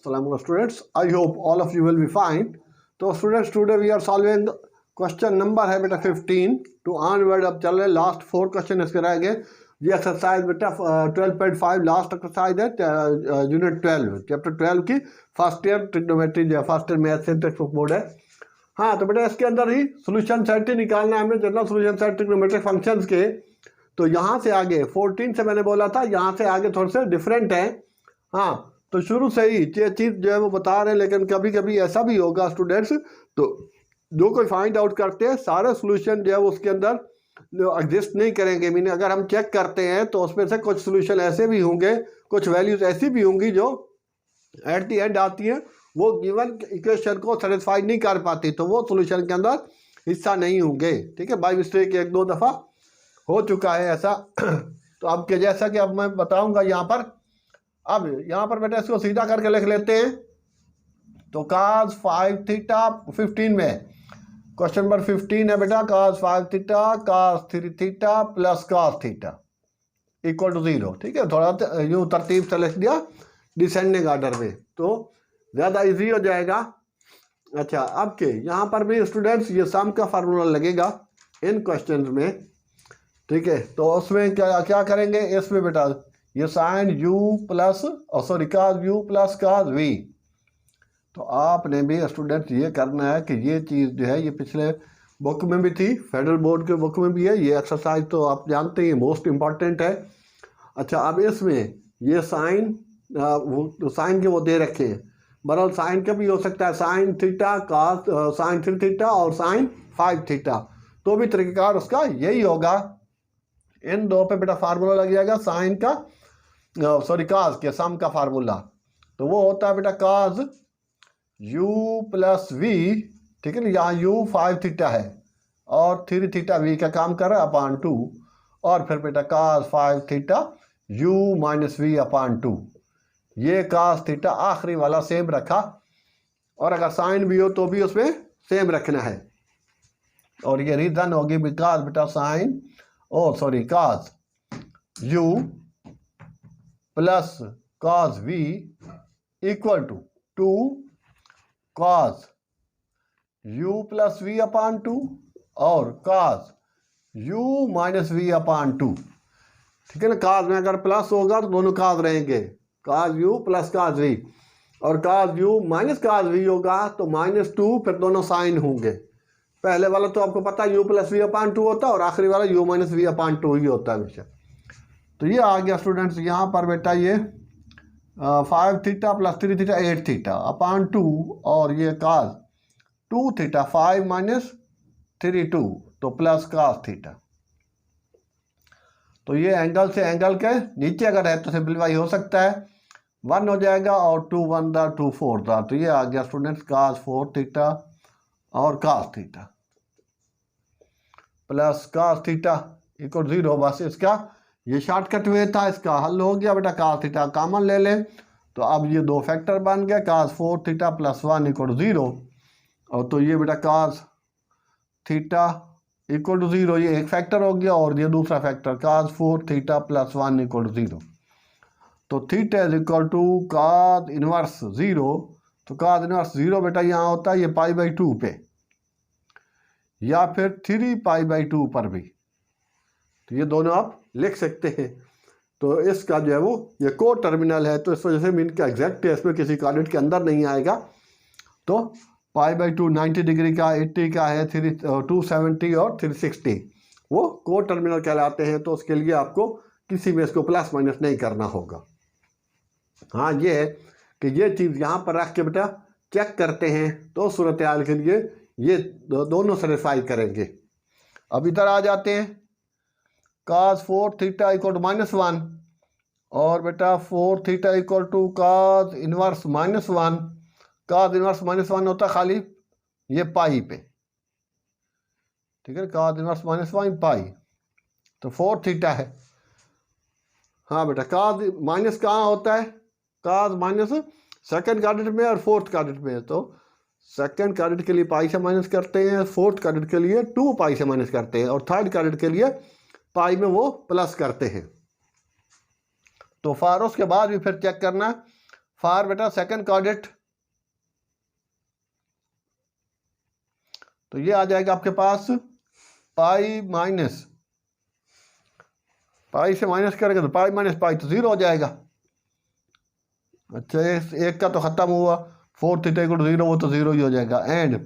Assalamu students. I hope all of you will be fine. तो students today we are solving question number है बेटा 15 to onward अब चल रहे last 4 question इसके रह गए। ये एक्सरसाइज बेटा 12.5 लास्ट एक्सरसाइज है यूनिट 12 चैप्टर 12 की first year trigonometry first year math text book board है। हाँ तो बेटा इसके अंदर ही सोल्यूशन सेट ही निकालना है हमें general solution set trigonometric functions के। तो यहाँ से आगे 14 से मैंने बोला था, यहाँ से आगे थोड़े से डिफरेंट है। हाँ तो शुरू से ही ये चीज़ जो है वो बता रहे हैं, लेकिन कभी कभी ऐसा भी होगा स्टूडेंट्स तो जो कोई फाइंड आउट करते हैं सारे सोल्यूशन जो है वो उसके अंदर एग्जिस्ट नहीं करेंगे। मीनिंग अगर हम चेक करते हैं तो उसमें से कुछ सोल्यूशन ऐसे भी होंगे, कुछ वैल्यूज ऐसी भी होंगी जो एट द एंड आती हैं, वो गिवन इक्वेशन को सेटिस्फाई नहीं कर पाती, तो वो सोल्यूशन के अंदर हिस्सा नहीं होंगे। ठीक है, बाय मिस्टेक 1-2 दफ़ा हो चुका है ऐसा। तो अब के जैसा कि अब मैं बताऊंगा यहाँ पर, अब यहाँ पर बेटा इसको सीधा करके लिख लेते हैं। तो cos 5 थीटा 15 में क्वेश्चन नंबर 15 है बेटा, cos 5 theta cos 3 theta plus cos theta equal to 0। ठीक है, थोड़ा यूँ तरतीब से लिख दिया डिसेंडिंग ऑर्डर में तो ज़्यादा इजी हो जाएगा। अच्छा अब के यहाँ पर भी स्टूडेंट्स ये सम का फार्मूला लगेगा इन क्वेश्चन में। ठीक है, तो उसमें क्या क्या करेंगे, इसमें बेटा ये sine u plus sorry cos u plus cos v। तो आपने भी स्टूडेंट ये करना है कि ये चीज़ जो है ये पिछले बुक में भी थी, फेडरल बोर्ड के बुक में भी है, ये एक्सरसाइज तो आप जानते हैं मोस्ट इम्पॉर्टेंट है। अच्छा अब इसमें ये साइन साइन के वो दे रखे हैं, बहरहाल साइन का भी हो सकता है, sine theta cos sine 3 theta और साइन 5 थीटा, तो भी तरीक़ाकार उसका यही होगा। इन दो पे बेटा फार्मूला लग जाएगा साइन का सॉरी cos के सम का फार्मूला, तो वो होता है बेटा cos u प्लस v। ठीक है ना, यहाँ u 5 थीटा है और 3 थीटा v का काम कर रहा है अपान 2, और फिर बेटा cos 5 theta u minus v upon 2। ये cos थीटा आखिरी वाला सेम रखा, और अगर साइन भी हो तो भी उसमें सेम रखना है। और ये रीज़न होगी बिकॉज बेटा sine sorry cos u plus cos v equal to 2 cos u plus v upon 2 और cos u minus v upon 2। ठीक है ना, cos में अगर प्लस होगा तो दोनों cos रहेंगे, cos u plus cos v, और cos u minus cos v होगा तो -2, फिर दोनों साइन होंगे। पहले वाला तो आपको पता है u प्लस v अपान 2 होता है, और आखिरी वाला u माइनस v अपान 2 ही होता है हमेशा। तो ये आ गया स्टूडेंट्स यहाँ पर बेटा ये 5 theta plus 3 theta 8 theta upon 2, और ये cos 2 थीटा 5 माइनस 3 2 तो प्लस cos थीटा। तो ये एंगल से एंगल के नीचे अगर है तो सिंपलीफाई हो सकता है, 1 हो जाएगा और 2 1 दा 2 4 दा, तो ये आ गया स्टूडेंट्स cos 4 थीटा और cos theta plus cos theta equal 0। बस इसका ये शॉर्टकट वे था, इसका हल हो गया बेटा, cos थीटा कॉमन ले लें तो अब ये दो फैक्टर बन गया, cos 4 थीटा प्लस 1 इक्वल 0, और तो ये बेटा cos थीटा इक्वल टू 0 ये एक फैक्टर हो गया, और ये दूसरा factor cos 4 theta plus 1 equal to 0। तो theta is equal to cos inverse 0, तो cos इनवर्स 0 बेटा यहाँ होता है ये π/2 पे, या फिर 3π/2 पर भी, तो ये दोनों आप लिख सकते हैं। तो इसका जो है वो ये को टर्मिनल है, तो इस वजह से मीन का एग्जैक्ट है, इसमें किसी कोऑर्डिनेट के अंदर नहीं आएगा। तो π/2 90 डिग्री का 80 का है, 270 और 360 वो को टर्मिनल कहलाते हैं। तो उसके लिए आपको किसी में इसको प्लस माइनस नहीं करना होगा। हाँ ये है कि ये चीज़ यहाँ पर रख के बेटा चेक करते हैं तो सूरत हाल के लिए ये दोनों सेटिस्फाई करेंगे। अब इधर आ जाते हैं, cos 4 थीटा इक्वल टू -1, और बेटा 4 theta equal to cos inverse -1। cos inverse -1 होता है खाली ये पाई पे, ठीक है, cos इनवर्स -1 पाई, तो 4 थीटा है। हाँ बेटा cos माइनस कहाँ होता है, cos माइनस सेकंड क्वाड्रेंट में और फोर्थ क्वाड्रेंट में है, तो सेकंड क्वाड्रेंट के लिए पाई से माइनस करते हैं, फोर्थ क्वाड्रेंट के लिए 2 पाई से माइनस करते हैं, और थर्ड क्वाड्रेंट के लिए पाई में वो प्लस करते हैं। तो फार उसके बाद भी फिर चेक करना फॉर बेटा सेकंड क्वाड्रेंट, तो ये आ जाएगा आपके पास पाई माइनस, पाई से माइनस करेंगे तो पाई माइनस पाई तो 0 हो जाएगा। अच्छा एक का तो खत्म हुआ, 4 थीटा इक्वल टू 0, वो तो 0 ही हो जाएगा। And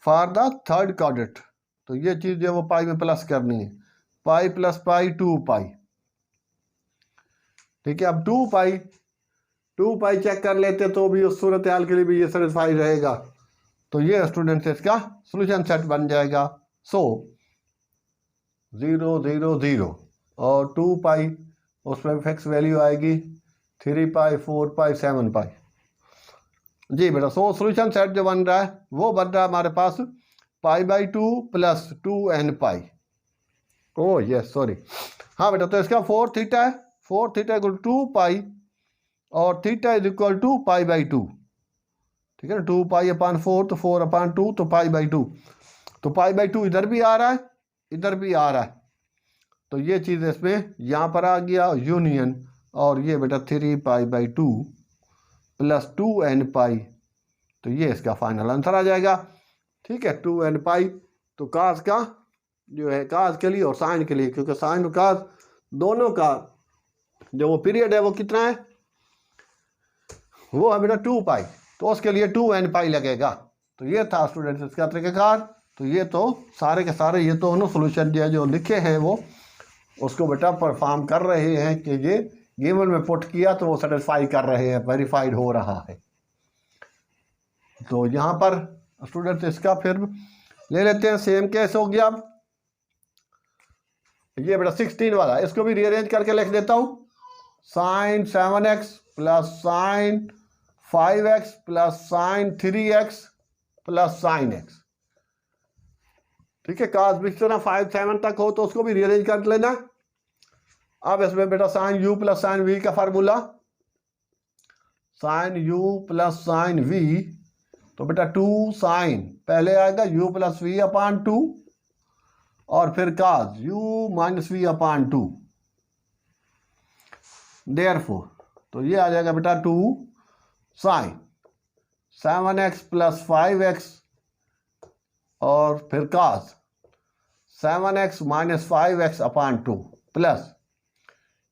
for the third quadrant, तो ये चीज़ जो है वो पाई में प्लस करनी है, पाई प्लस पाई 2 पाई। ठीक है, अब 2 पाई चेक कर लेते तो भी उस सूरत हाल के लिए भी ये सेटिस्फाई रहेगा। तो ये स्टूडेंट्स इसका सोल्यूशन सेट बन जाएगा। सो 0 0 0 और 2 पाई, उसमें फिक्स वैल्यू आएगी 3 पाई 4 पाई 7 पाई। जी बेटा, सो सोल्यूशन सेट जो बन रहा है वो बन रहा है हमारे पास pi by 2 plus 2n pi. Oh yes sorry, हाँ बेटा, तो इसका 4 थीटा है, 4 थीटा इक्वल 2 पाई और theta is equal to pi by 2। ठीक है ना, 2 पाई अपान 4 तो 4 अपान 2 तो पाई बाई 2, तो पाई बाई 2 इधर भी आ रहा है इधर भी आ रहा है, तो ये चीज़ इसमें यहाँ पर आ गया यूनियन, और ये बेटा 3 पाई बाई 2 प्लस 2n पाई, तो ये इसका फाइनल आंसर आ जाएगा। ठीक है, 2n पाई, तो काज का जो है काज के लिए और साइन के लिए, क्योंकि साइन और काज दोनों का जो वो पीरियड है वो कितना है, वो है बेटा 2 पाई, तो उसके लिए 2n पाई लगेगा। तो ये था स्टूडेंट्स इसका तरीक़ाकार। तो ये तो सारे के सारे ये तो ना सोल्यूशन जो लिखे हैं वो उसको बेटा परफॉर्म कर रहे हैं कि ये गिवन में पुट किया तो वो सेटिस्फाई कर रहे हैं, वेरीफाइड हो रहा है। तो यहाँ पर स्टूडेंट्स इसका फिर ले लेते हैं, सेम केस हो गया। ये बेटा 16 वाला, इसको भी रीअरेंज करके लिख देता हूँ, sine 7x plus sine 5x plus sine 3x plus sine x। ठीक है, काज भी तरह 5 7 तक हो तो उसको भी रीअरेंज कर लेना। अब इसमें बेटा sine u plus sine v का formula, sine u plus sine v, तो बेटा 2 साइन पहले आएगा u प्लस v अपान 2 और फिर काज u minus v upon 2, therefore तो ये आ जाएगा बेटा 2 साइन 7x प्लस 5x और फिर काज 7x माइनस 5x अपान 2 प्लस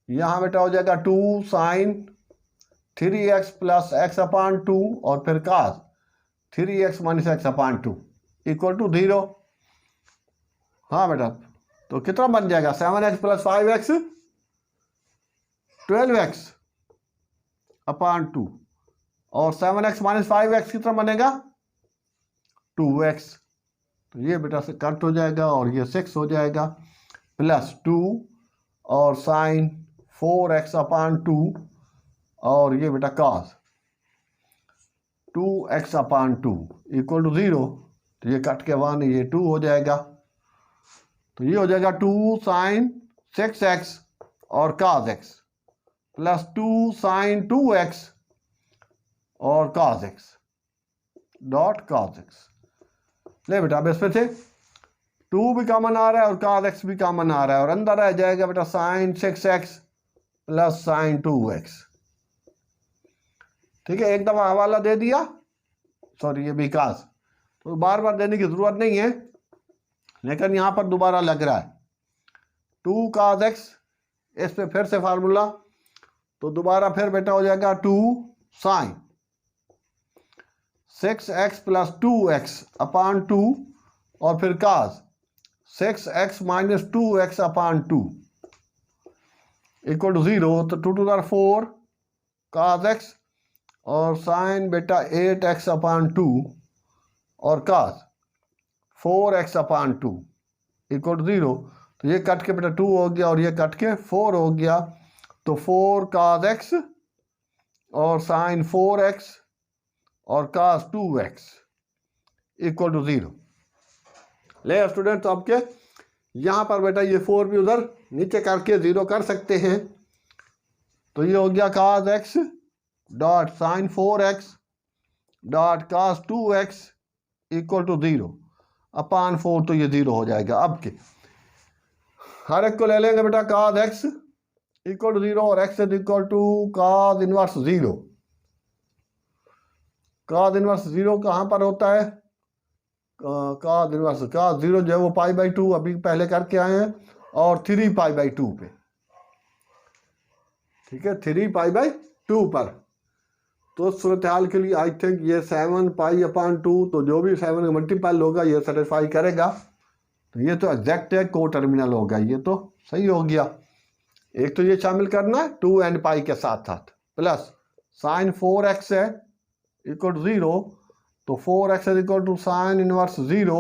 यहाँ बेटा हो जाएगा 2 sign 3x plus x upon 2 और फिर cos 3x minus x upon 2 equal to 0। हाँ बेटा, तो कितना बन जाएगा 7x प्लस 5x 12x अपान 2 और 7x माइनस 5x कितना बनेगा 2x। तो ये बेटा से कट हो जाएगा और ये 6 हो जाएगा प्लस 2 और साइन 4x अपान 2 और ये बेटा cos 2x upon 2 equal to 0। तो ये कट के 1 ये 2 हो जाएगा, तो ये हो जाएगा 2 साइन 6x और cos x plus 2 sign 2x और cos x dot cos x। ले बेटा, अब इसमें से 2 भी कॉमन आ रहा है और cos x भी कॉमन आ रहा है और अंदर आ जाएगा बेटा sign 6x plus sign 2x। ठीक है, एक दफ़ा हवाला दे दिया, सॉरी ये विकास, तो बार बार देने की ज़रूरत नहीं है, लेकिन यहाँ पर दोबारा लग रहा है 2 cos x, इस पे फिर से फार्मूला, तो दोबारा फिर बेटा हो जाएगा 2 sign 6x plus 2x upon 2 और फिर cos 6x minus 2x upon 2 equal to 0। तो 2 टू 4 cos x और साइन बेटा 8x अपान 2 और cos 4x upon 2 equal to 0। तो ये कट के बेटा 2 हो गया और ये कट के 4 हो गया, तो 4 cos x और साइन 4x और cos 2x इक्वल टू 0। ले स्टूडेंट, तो आपके यहाँ पर बेटा ये 4 भी उधर नीचे करके 0 कर सकते हैं, तो ये हो गया cos x dot sine 4x dot cos 2x equal to 0 upon 4, तो ये 0 हो जाएगा। अब के हर एक को ले लेंगे बेटा cos x इक्वल टू 0 और x is equal to cos inverse 0, cos inverse 0 कहाँ पर होता है, cos इनवर्स cos 0 जो है वो π/2 अभी पहले करके आए हैं, और 3π/2 पे, ठीक है, 3π/2 पर। तो सूरत हाल के लिए आई थिंक ये 7π/2, तो जो भी 7 का मल्टीपल होगा ये सेटिस्फाई करेगा। तो ये तो एग्जैक्ट है, को टर्मिनल होगा, ये तो सही हो गया। एक तो ये शामिल करना है 2 एंड पाई के साथ साथ, प्लस साइन 4x है इक्वल टू 0, तो 4x is equal to sine inverse 0,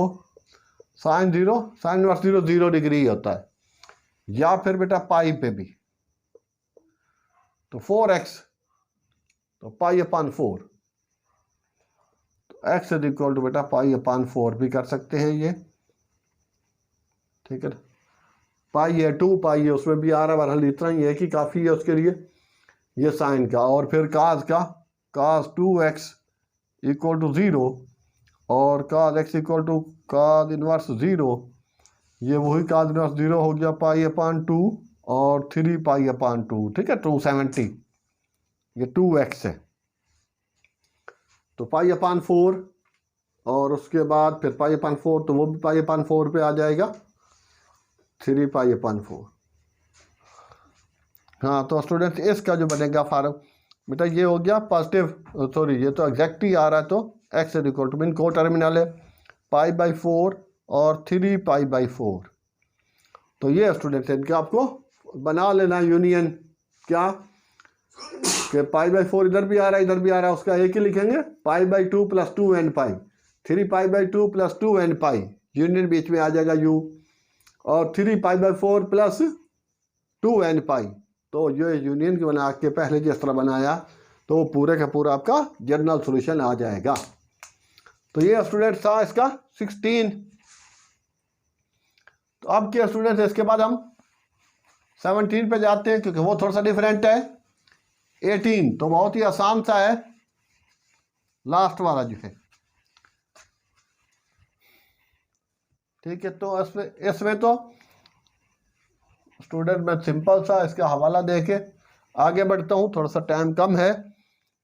sine inverse 0 0 degree होता है, या फिर बेटा पाई पे भी, तो 4x तो π/4, तो x इज इक्वल टू बेटा π/4 भी कर सकते हैं ये, ठीक है। पाई है 2 पाई है, उसमें भी आ रहा है, बहरहाल इतना ही है कि काफ़ी है उसके लिए ये साइन का। और फिर काज का cos 2x इक्वल टू 0, और cos x equal to cos inverse 0, ये वही cos इनवर्स 0 हो गया π/2 और 3π/2, ठीक है, 270, ये 2x है, तो π/4, और उसके बाद फिर π/4, तो वो भी π/4 पे आ जाएगा, 3π/4। हाँ, तो स्टूडेंट्स इसका जो बनेगा फार्म बेटा ये हो गया पॉजिटिव, सॉरी ये तो एग्जैक्ट ही आ रहा है, तो x is equal to mean को टर्मिनल है π/4 और 3π/4। तो ये स्टूडेंट्स इनका आपको बना लेना यूनियन, क्या कि π/4 इधर भी आ रहा है इधर भी आ रहा है, उसका एक ही लिखेंगे π/2 + 2 n पाई, 3π/2 + 2 n पाई, यूनियन बीच में आ जाएगा u, और 3π/4 + 2 n पाई। तो ये यूनियन के बना के पहले जिस तरह बनाया, तो वो पूरे का पूरा आपका जनरल सॉल्यूशन आ जाएगा। तो ये स्टूडेंट था इसका 16। तो अब क्या स्टूडेंट्स, इसके बाद हम 17 पे जाते हैं, क्योंकि वो थोड़ा सा डिफरेंट है। 18 तो बहुत ही आसान सा है, लास्ट वाला जो है, ठीक है। तो इसमें तो स्टूडेंट मैं सिंपल सा इसका हवाला दे के आगे बढ़ता हूँ, थोड़ा सा टाइम कम है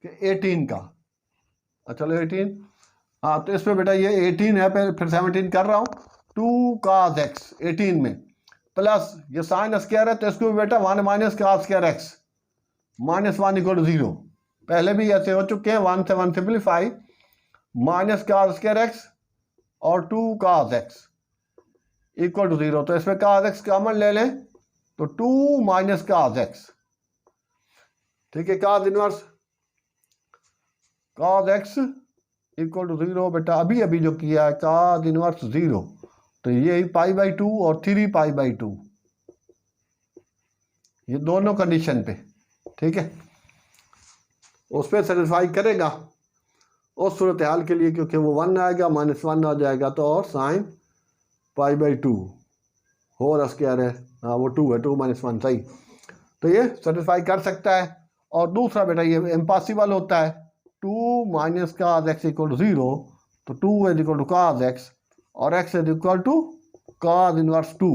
कि 18 का। चलो 18, हाँ, तो इसमें बेटा ये 18 है, फिर 17 कर रहा हूँ। 2 cos x 18 में, प्लस ये साइन स्क्वायर है, तो इसको भी बेटा 1 - cos स्क्वायर x -1 = 0। पहले भी ऐसे हो चुके हैं, 1 से 1 सिंप्लीफाई, -cos स्क्वायर x और 2 cos x = 0। तो इसमें cos x कॉमन ले लें, तो 2 - cos x, ठीक है। cos इनवर्स cos x = 0 बेटा, अभी अभी जो किया है cos इनवर्स 0, तो ये π/2 और 3π/2, ये दोनों कंडीशन पे, ठीक है, उस पर सेटिस्फाई करेगा उस सूरत हाल के लिए, क्योंकि वो 1 आएगा -1 आ जाएगा, तो और साइन π/2 होल स्क्वायर है, हाँ वो 2 है, 2 - 1 सही, तो ये सेटिस्फाई कर सकता है। और दूसरा बेटा ये इम्पॉसिबल होता है, 2 - cos x = 0, तो 2 = cos x और x = cos इनवर्स 2,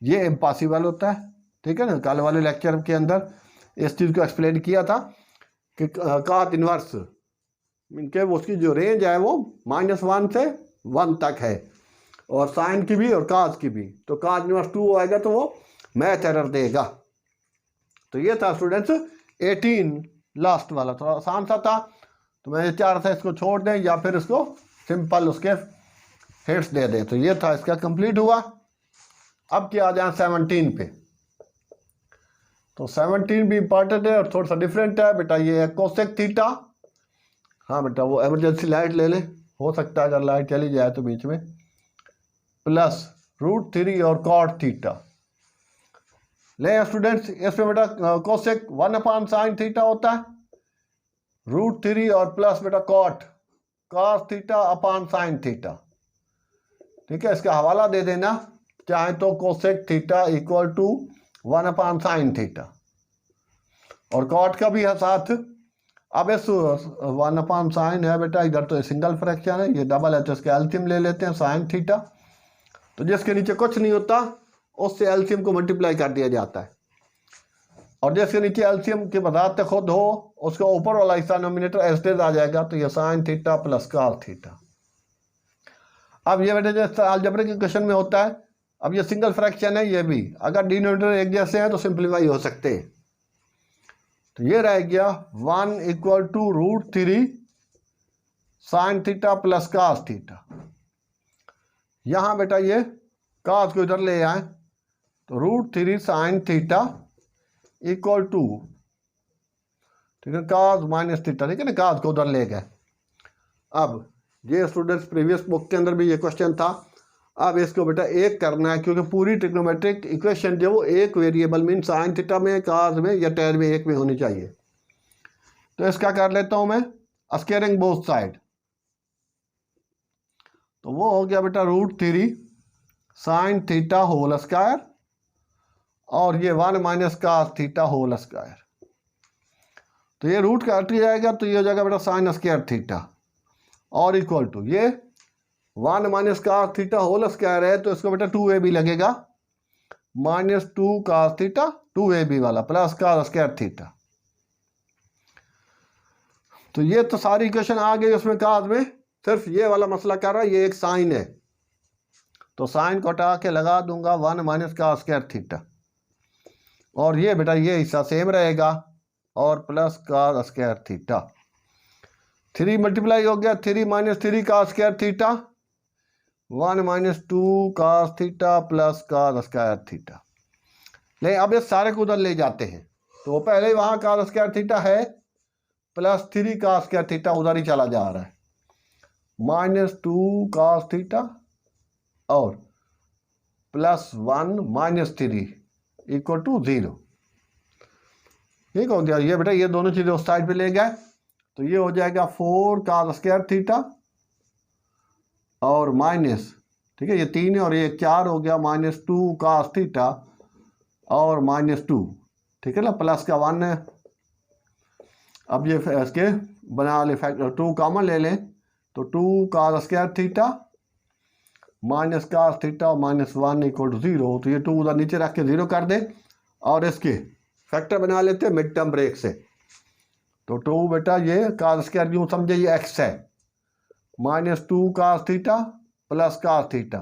ये इम्पॉसिबल होता है, ठीक है ना। कल वाले लेक्चर के अंदर इस चीज़ को एक्सप्लेन किया था कि cos इनवर्स इनके उसकी जो रेंज है वो -1 से 1 तक है, और साइन की भी और cos की भी, तो cos इनवर्स 2 आएगा तो वो मैथ एरर देगा। तो ये था स्टूडेंट्स 18 लास्ट वाला, थोड़ा आसान सा था, तो मैं चाह था इसको छोड़ दें या फिर इसको सिंपल उसके हिट्स दे दें। तो ये था इसका कंप्लीट हुआ। अब क्या आ जाए 17 पे, तो 17 भी इंपॉर्टेंट है और थोड़ा सा डिफरेंट है बेटा। ये है कोसेक थीटा, हाँ बेटा वो इमरजेंसी लाइट ले लें, हो सकता है अगर लाइट चली जाए तो बीच में, प्लस √3 और cot थीटा ले स्टूडेंट्स। इसमें बेटा कोसेक 1/sin थीटा होता है, √3 और प्लस बेटा cos थीटा/sin थीटा, ठीक है। इसका हवाला दे देना चाहे तो, कोसेक थीटा = 1/sin थीटा, और cot का भी है साथ। अब इस 1/sin है बेटा, इधर तो सिंगल फ्रैक्शन है, ये डबल है, तो इसका एलसीएम ले लेते हैं sin थीटा, तो जिसके नीचे कुछ नहीं होता उससे एलसीएम को मल्टीप्लाई कर दिया जाता है। और जिसके नीचे एलसीएम की वजाहत खुद हो उसका ऊपर वाला हिस्सा नोमिनेटर एस्टेज आ जाएगा, तो ये sign theta plus cos theta. अब ये बेटे जो अलजेब्रिक के क्वेश्चन में होता है, अब ये सिंगल फ्रैक्शन है, ये भी अगर डिनोमिनेटर एक जैसे हैं तो सिंप्लीफाई हो सकते हैं। तो ये रह गया 1 equal to √3 sine theta plus cos theta. यहाँ बेटा ये कॉस को इधर ले आए तो √3 साइन थीटा इक्वल टू, ठीक है, कॉस माइनस थीटा, ठीक है ना, कॉस को उधर ले गए। अब ये स्टूडेंट्स प्रीवियस बुक के अंदर भी ये क्वेश्चन था। अब इसको बेटा एक करना है क्योंकि पूरी ट्रिग्नोमेट्रिक इक्वेशन जो वो एक वेरिएबल मीन साइन थीटा में, कॉस में या टेन में, एक में होनी चाहिए। तो इसका कर लेता हूँ मैं स्क्वायरिंग बोथ साइड, तो वो हो गया बेटा √3 साइन थीटा होल स्क्वायर और ये 1 minus cos theta whole square. तो ये रूट काट जाएगा तो ये हो जाएगा बेटा साइन स्क्वायर थीटा और इक्वल टू ये 1 minus cos theta whole square है तो इसको बेटा 2ab लगेगा, -2 कॉस थीटा 2ab वाला प्लस कॉस स्क्वायर थीटा। तो ये तो सारी इक्वेशन आ गई उसमें, कॉस में सिर्फ ये वाला मसला कर रहा है, ये एक साइन है तो साइन को हटा के लगा दूंगा 1 माइनस कॉस स्क्वायर थीटा और ये बेटा ये हिस्सा सेम रहेगा और plus cos square theta. 3 multiply हो गया 3 minus 3 cos square theta, 1 minus 2 cos theta plus cos square theta. ले अब ये सारे को उधर ले जाते हैं तो पहले ही वहाँ कॉस स्क्वायर थीटा है प्लस 3 कॉस स्क्वायर थीटा उधर ही चला जा रहा है, -2 कॉस थीटा और प्लस 1 माइनस 3 इक्वल टू 0। ठीक हो गया। ये बेटा ये दोनों चीज़ें उस साइड पे ले गए तो ये हो जाएगा 4 कॉस स्क्वायर थीटा और माइनस, ठीक है, ये 3 है और ये 4 हो गया, -2 कॉस थीटा और -2, ठीक है ना, प्लस का 1 है। अब ये इसके बना ले फैक्टर 2 कॉमन ले लें तो 2 cos square theta minus cos theta और -1 इक्वल टू 0। तो ये 2 उधर नीचे रख के 0 कर दे और इसके फैक्टर बना लेते हैं मिड टर्म ब्रेक से। तो 2 बेटा ये कॉस स्क्वायर यूँ समझे ये x है, -2 cos theta plus cos theta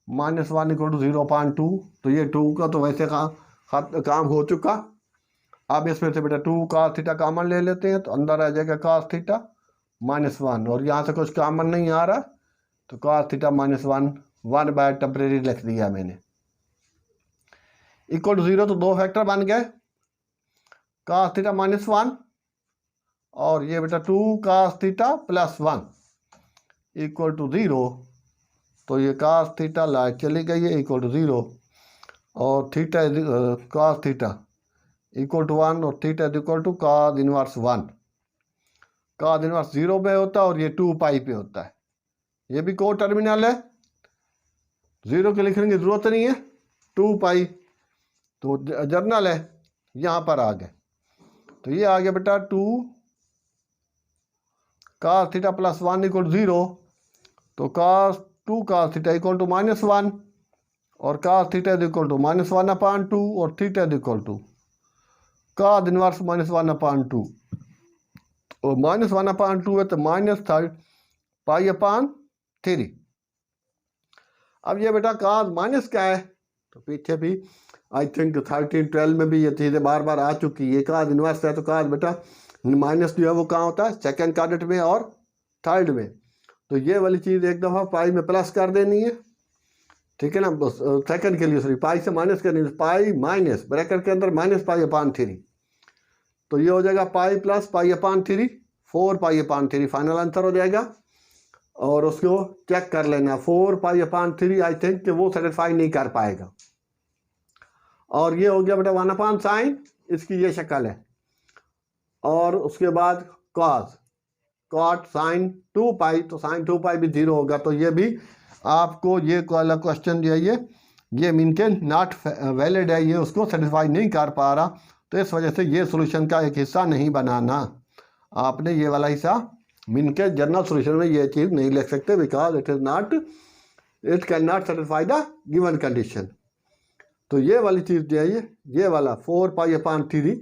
-1 equal to 0.2। तो ये 2 का तो वैसे काम हो चुका। अब इसमें से बेटा 2 कॉस थीटा कॉमन ले लेते हैं तो अंदर आ जाएगा कॉस थीटा -1 और यहाँ से कुछ कॉमन नहीं आ रहा तो कॉस थीटा -1 बाय टेम्परेरी लिख दिया मैंने, इक्वल टू 0। तो 2 फैक्टर बन गए, कॉस थीटा -1 और ये बेटा 2 cos theta plus 1 equal to 0। तो ये कॉस थीटा लाइट चली गई है इक्वल टू 0 और theta cos theta equal to 1 और theta equal to cos inverse 1। Cos inverse 0 पे होता है और ये 2 पाई पे होता है। ये भी को टर्मिनल है, 0 के लिखने की जरूरत नहीं है, 2 पाई तो जर्नल है, यहाँ पर आ गए। तो ये आ गया बेटा 2 cos theta plus 1 equal to 0। तो two cos theta equal to -1 और कॉस थीटा इक्वल टू -1/2 और theta equal to cos inverse -1/2 और -1/2 है तो -3 अब ये बेटा कॉस माइनस क्या है तो पीछे भी आई थिंक 13-12 में भी ये चीज़ें बार बार आ चुकी है। कॉस इनवर्स है तो कॉस बेटा माइनस जो है वो कहाँ होता है, सेकंड क्वाड्रेंट में और थर्ड में। तो ये वाली चीज़ एक दफ़ा पाई में प्लस कर देनी है, ठीक है ना, सेकंड के लिए सॉरी पाई से माइनस करनी है, पाई माइनस ब्रैकेट के अंदर -π/3। तो ये हो जाएगा पाई प्लस π/3 4π/3 फाइनल आंसर हो जाएगा। और उसको चेक कर लेना 4π/3 आई थिंक कि वो सेटिस्फाई नहीं कर पाएगा। और ये हो गया बेटा 1/sin, इसकी ये शक्ल है। और उसके बाद cos cot sin 2π, तो sin 2π भी 0 होगा। तो ये भी आपको ये वाला क्वेश्चन जो है ये मीन के नॉट वैलिड है, ये उसको सेटिस्फाई नहीं कर पा रहा। तो इस वजह से ये सोल्यूशन का एक हिस्सा नहीं बनाना, आपने ये वाला हिस्सा मीन के जनरल सोल्यूशन में ये चीज़ नहीं लिख सकते because it can not satisfy the given condition. तो ये वाली चीज़ जो है ये वाला 4π/3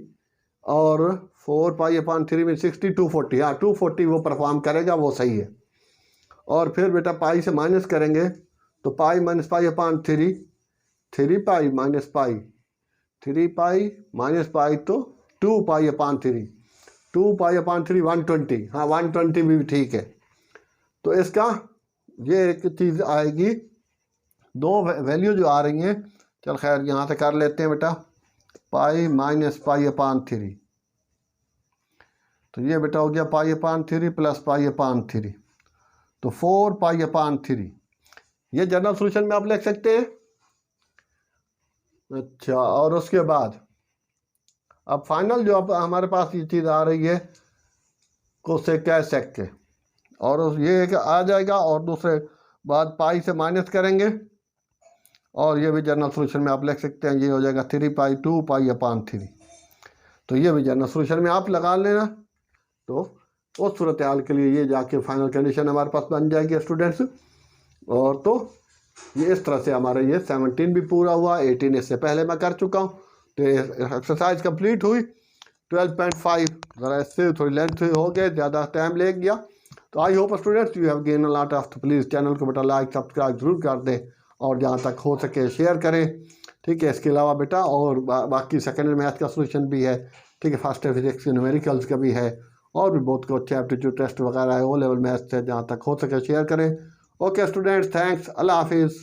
और 4π/3 में 60 240, हाँ 240 वो परफॉर्म करेगा, वो सही है। और फिर बेटा पाई से माइनस करेंगे तो pi minus π/3, 3π minus pi, 3π minus pi तो 2π/3, 2π/3 120, हाँ 120 भी ठीक है। तो इसका ये एक चीज़ आएगी, दो वैल्यू जो आ रही हैं, चल खैर यहाँ से कर लेते हैं बेटा, पाई माइनस π/3, तो ये बेटा हो गया π/3 प्लस π/3, तो 4π/3, ये जनरल सोल्यूशन में आप लिख सकते हैं। अच्छा, और उसके बाद अब फाइनल जो अब हमारे पास ये चीज़ आ रही है कोसेक सेक के, और ये एक आ जाएगा, और दूसरे बाद पाई से माइनस करेंगे, और ये भी जनरल सोल्यूशन में आप लिख सकते हैं, ये हो जाएगा 3π 2π/3, तो ये भी जनरल सोल्यूशन में आप लगा लेना। तो उस सूरत हाल के लिए ये जाके फाइनल कंडीशन हमारे पास बन जाएगी स्टूडेंट्स। और तो ये इस तरह से हमारा ये 17 भी पूरा हुआ, 18 इससे पहले मैं कर चुका हूँ। तो एक्सरसाइज कंप्लीट हुई 12.5, ज़रा इससे थोड़ी लेंथ हो गए, ज़्यादा टाइम ले गया। तो I hope students you have gain a lot of, तो प्लीज़ चैनल को बेटा लाइक सब्सक्राइब जरूर कर दें, और जहाँ तक हो सके शेयर करें, ठीक है। इसके अलावा बेटा और बाकी सेकेंडरी मैथ का सोल्यूशन भी है, ठीक है, फर्स्ट फिजिक्स के न्यूमेरिकल्स का भी है, और भी बहुत कुछ एप्टीट्यूड टेस्ट वगैरह है, ओ लेवल मैथ्स है, जहाँ तक हो सके शेयर करें। ओके स्टूडेंट्स, थैंक्स, अल्लाह हाफिज़।